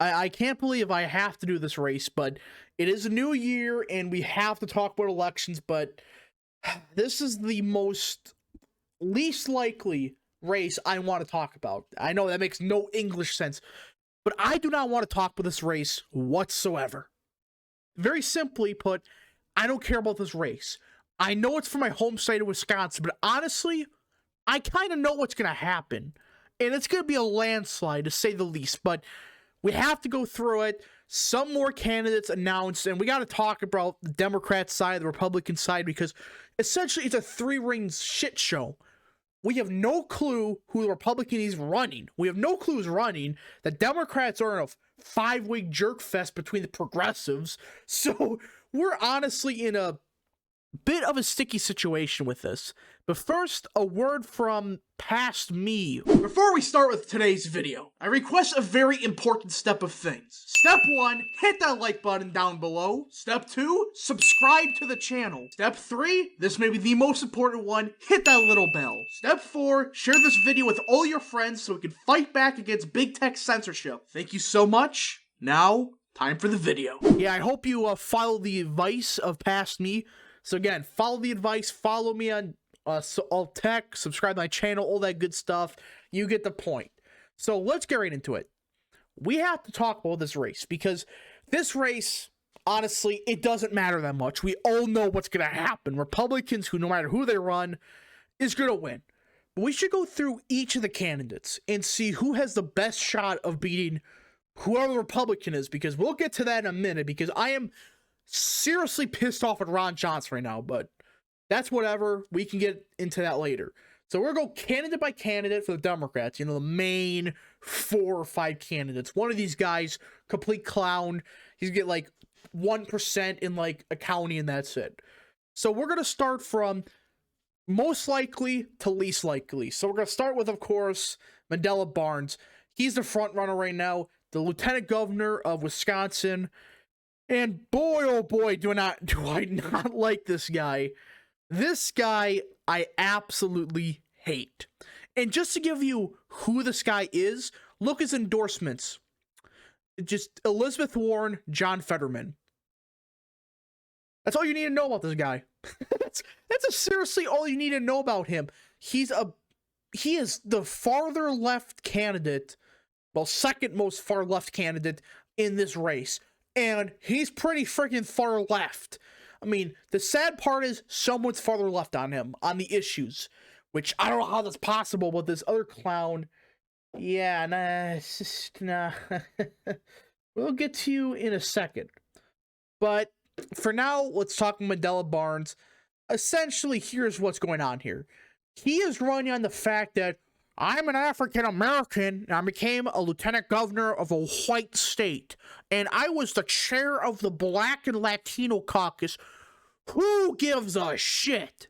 I can't believe I have to do this race, but it is a new year and we have to talk about elections, but this is the least likely race I want to talk about. I know that makes no English sense, but I do not want to talk about this race whatsoever. Very simply put, I don't care about this race. I know it's for my home state of Wisconsin, but honestly, I kind of know what's going to happen. And it's going to be a landslide, to say the least. But we have to go through it. Some more candidates announced, and we got to talk about the Democrat side, the Republican side, because essentially it's a three-ring shit show. We have no clue who the Republican is running. We have no clue who's running. The Democrats are in a five-week jerk fest between the progressives. So we're honestly in a bit of a sticky situation with this. But first, a word from past me. Before we start with today's video, I request a very important step of things. Step 1, hit that like button down below. Step 2, subscribe to the channel. Step 3, this may be the most important one, hit that little bell. Step 4, share this video with all your friends so we can fight back against big tech censorship. Thank you so much. Now, time for the video. Yeah, I hope you follow the advice of past me. So again, follow the advice, follow me on all tech, subscribe to my channel, all that good stuff. You get the point. So let's get right into it. We have to talk about this race because this race, honestly, it doesn't matter that much. We all know what's going to happen. Republicans, who no matter who they run, is going to win. But we should go through each of the candidates and see who has the best shot of beating whoever the Republican is, because we'll get to that in a minute, because I am seriously pissed off at Ron Johnson right now, but that's whatever. We can get into that later. So we're going to go candidate by candidate for the Democrats. You know, the main 4 or 5 candidates. One of these guys, complete clown. He's get like 1% in like a county and that's it. So we're going to start from most likely to least likely. So we're going to start with, of course, Mandela Barnes. He's the front runner right now, the lieutenant governor of Wisconsin. And boy, oh boy, do I not like this guy. This guy I absolutely hate. And just to give you who this guy is, look his endorsements. Just Elizabeth Warren, John Fetterman. That's all you need to know about this guy. that's seriously all you need to know about him. He is the farther left candidate, well, second most far left candidate in this race. And he's pretty freaking far left. I mean, the sad part is someone's farther left on him, on the issues. Which, I don't know how that's possible, but this other clown... Yeah, nah, it's just, nah. We'll get to you in a second. But, for now, let's talk Mandela Barnes. Essentially, here's what's going on here. He is running on the fact that I'm an African American, and I became a lieutenant governor of a white state, and I was the chair of the Black and Latino caucus. Who gives a shit?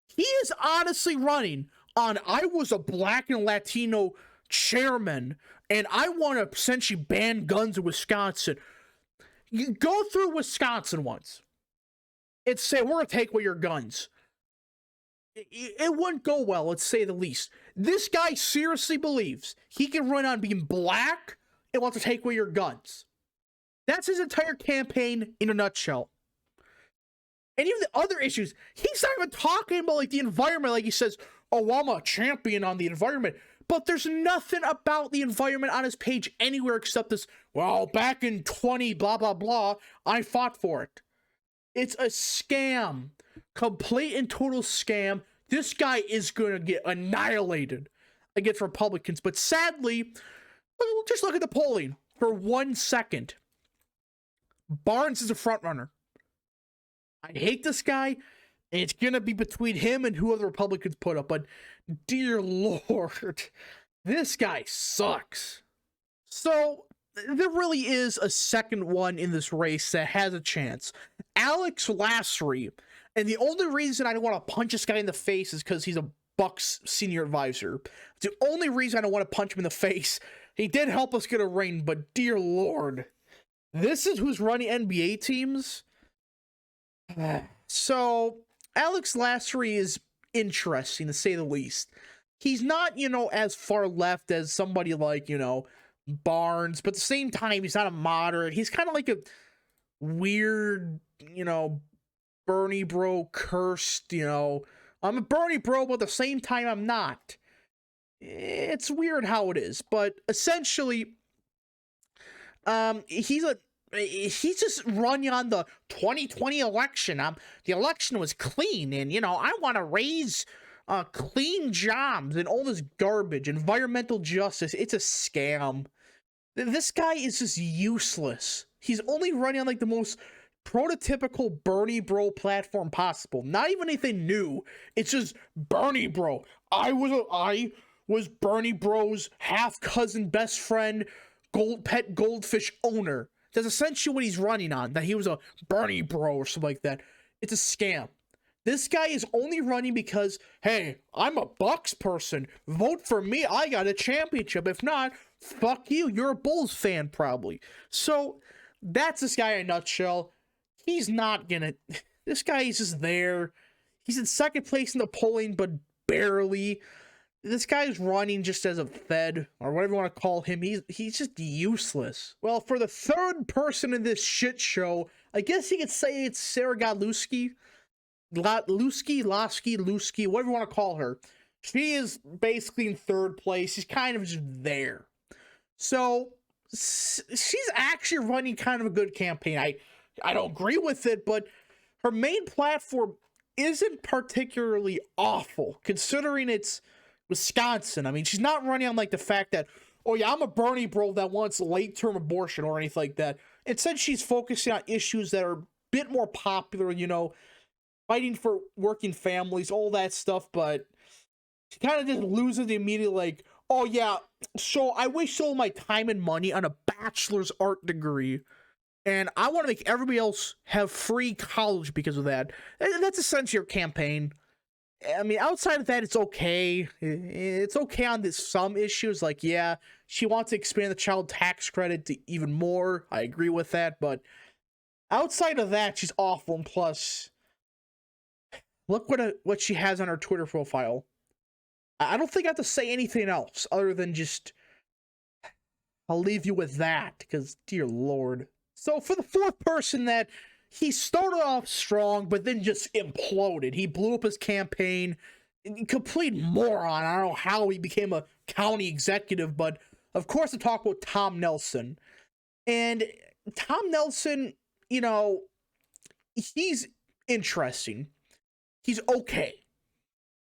He is honestly running on, I was a Black and Latino chairman, and I want to essentially ban guns in Wisconsin. You go through Wisconsin once and say, we're going to take away your guns. It wouldn't go well, let's say the least. This guy seriously believes he can run on being black and wants to take away your guns. That's his entire campaign in a nutshell. And even the other issues, he's not even talking about like the environment. Like he says, oh, I'm a champion on the environment. But there's nothing about the environment on his page anywhere except this, well, back in 20 blah, blah, blah, I fought for it. It's a scam. Complete and total scam. This guy is going to get annihilated against Republicans. But sadly, just look at the polling for 1 second. Barnes is a front runner. I hate this guy. And it's going to be between him and who other Republicans put up. But dear Lord, this guy sucks. So there really is a second one in this race that has a chance. Alex Lassery. And the only reason I don't want to punch this guy in the face is because he's a Bucks senior advisor. It's the only reason I don't want to punch him in the face. He did help us get a ring, but dear Lord. This is who's running NBA teams. So, Alex Lassery is interesting, to say the least. He's not, as far left as somebody like, Barnes, but at the same time, he's not a moderate. He's kind of like a weird, Bernie bro cursed, I'm a Bernie bro, but at the same time, I'm not. It's weird how it is, but essentially, he's just running on the 2020 election. The election was clean, and I want to raise clean jobs and all this garbage, environmental justice. It's a scam. This guy is just useless. He's only running on like the most prototypical Bernie bro platform possible. Not even anything new. It's just Bernie bro. I was Bernie bro's half cousin, best friend, pet goldfish owner. That's essentially what he's running on. That he was a Bernie bro or something like that. It's a scam. This guy is only running because, hey, I'm a Bucks person. Vote for me. I got a championship. If not, fuck you. You're a Bulls fan, probably. So that's this guy in a nutshell. He's not gonna. This guy is just there. He's in second place in the polling, but barely. This guy's running just as a Fed, or whatever you want to call him. He's just useless. Well, for the third person in this shit show, I guess you could say it's Sarah Godlewski. Lusky, whatever you want to call her. She is basically in third place. She's kind of just there. So, she's actually running kind of a good campaign. I don't agree with it, but her main platform isn't particularly awful, considering it's Wisconsin. I mean, she's not running on like the fact that, oh yeah, I'm a Bernie bro that wants late-term abortion or anything like that. Instead, she's focusing on issues that are a bit more popular, fighting for working families, all that stuff, but she kind of just loses the immediate, like, oh yeah, so I waste all my time and money on a bachelor's art degree, and I want to make everybody else have free college because of that. That's essentially her campaign. I mean, outside of that, it's okay. It's okay on some issues, like, yeah, she wants to expand the child tax credit to even more. I agree with that, but outside of that, she's awful, and plus, look what she has on her Twitter profile. I don't think I have to say anything else other than just, I'll leave you with that, because, dear Lord. So, for the fourth person that he started off strong, but then just imploded. He blew up his campaign. Complete moron. I don't know how he became a county executive, but of course, I talk about Tom Nelson. And Tom Nelson, he's interesting. He's okay.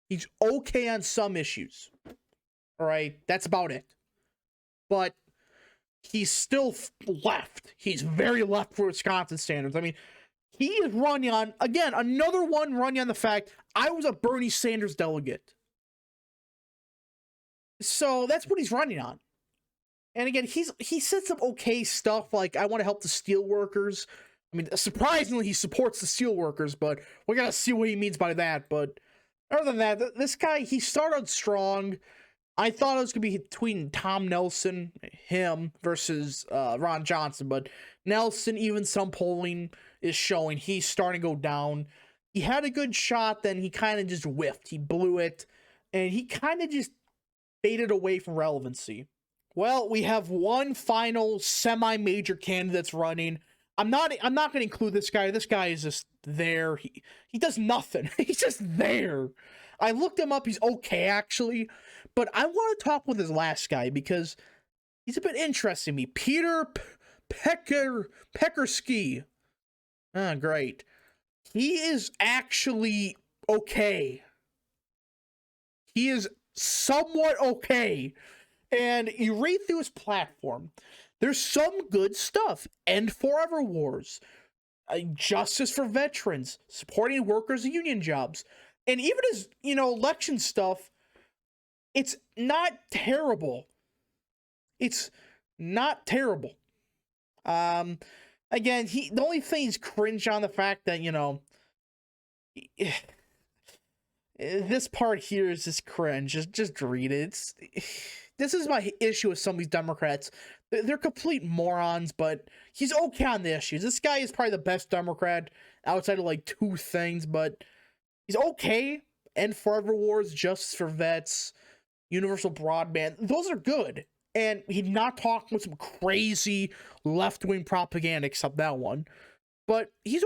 He's okay on some issues. All right, that's about it. But he's still left. He's very left for Wisconsin standards. I mean, he is running on, again, another one running on the fact, I was a Bernie Sanders delegate. So that's what he's running on. And again, he said some okay stuff, like, I want to help the steel workers. I mean, surprisingly, he supports the steel workers, but we gotta see what he means by that. But other than that, this guy, he started strong. I thought it was going to be between Tom Nelson, him, versus Ron Johnson, but Nelson, even some polling is showing he's starting to go down. He had a good shot, then he kind of just whiffed. He blew it, and he kind of just faded away from relevancy. Well, we have one final semi-major candidate that's running. I'm not going to include this guy. This guy is just there. He does nothing. He's just there. I looked him up. He's okay, actually. But I want to talk with his last guy because he's a bit interesting to me. Peter Peckerski. Ah, great. He is actually okay. He is somewhat okay. And you read through his platform, there's some good stuff. End forever wars. Justice for veterans. Supporting workers and union jobs. And even his, election stuff, it's not terrible. It's not terrible. Again, the only thing he's cringe on the fact that, this part here is just cringe. Just read it. This is my issue with some of these Democrats. They're complete morons, but he's okay on the issues. This guy is probably the best Democrat outside of like two things, but he's okay. End forever wars, justice for vets, universal broadband. Those are good. And he's not talking with some crazy left-wing propaganda, except that one. But he's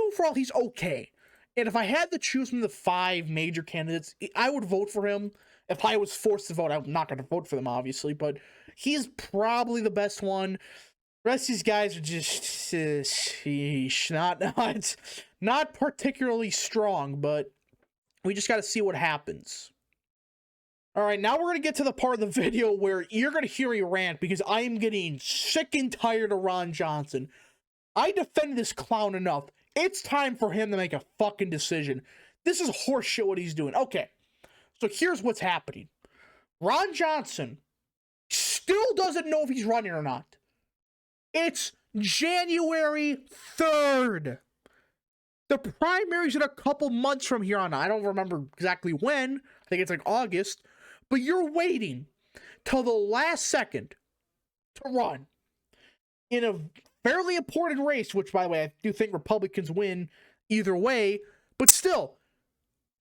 okay. And if I had to choose from the 5 major candidates, I would vote for him. If I was forced to vote, I'm not going to vote for them, obviously. But he's probably the best one. The rest of these guys are just not particularly strong, but we just got to see what happens. All right, now we're going to get to the part of the video where you're going to hear me rant because I am getting sick and tired of Ron Johnson. I defended this clown enough. It's time for him to make a fucking decision. This is horseshit what he's doing. Okay, so here's what's happening. Ron Johnson still doesn't know if he's running or not. It's January 3rd. The primary's in a couple months from here on. I don't remember exactly when. I think it's like August. But you're waiting till the last second to run in a fairly important race, which, by the way, I do think Republicans win either way. But still,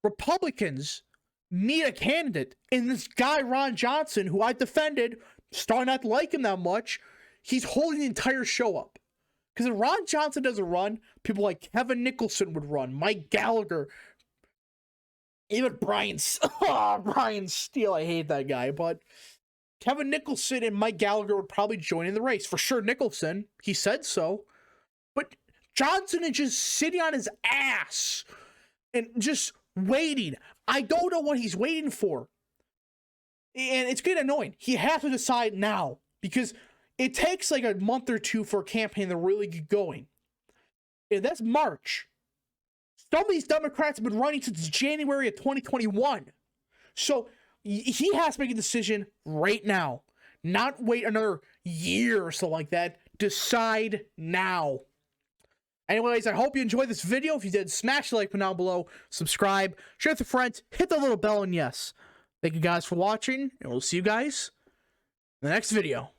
Republicans need a candidate. And this guy, Ron Johnson, who I defended, starting not to like him that much, he's holding the entire show up. Because if Ron Johnson doesn't run, people like Kevin Nicholson would run, Mike Gallagher, even Brian Steele. I hate that guy, but Kevin Nicholson and Mike Gallagher would probably join in the race. For sure, Nicholson. He said so. But Johnson is just sitting on his ass and just waiting. I don't know what he's waiting for. And it's getting annoying. He has to decide now because it takes like a month or two for a campaign to really get going. And that's March. Some of these Democrats have been running since January of 2021. So he has to make a decision right now. Not wait another year or so like that. Decide now. Anyways, I hope you enjoyed this video. If you did, smash the like button down below. Subscribe. Share with your friends. Hit the little bell and yes. Thank you guys for watching. And we'll see you guys in the next video.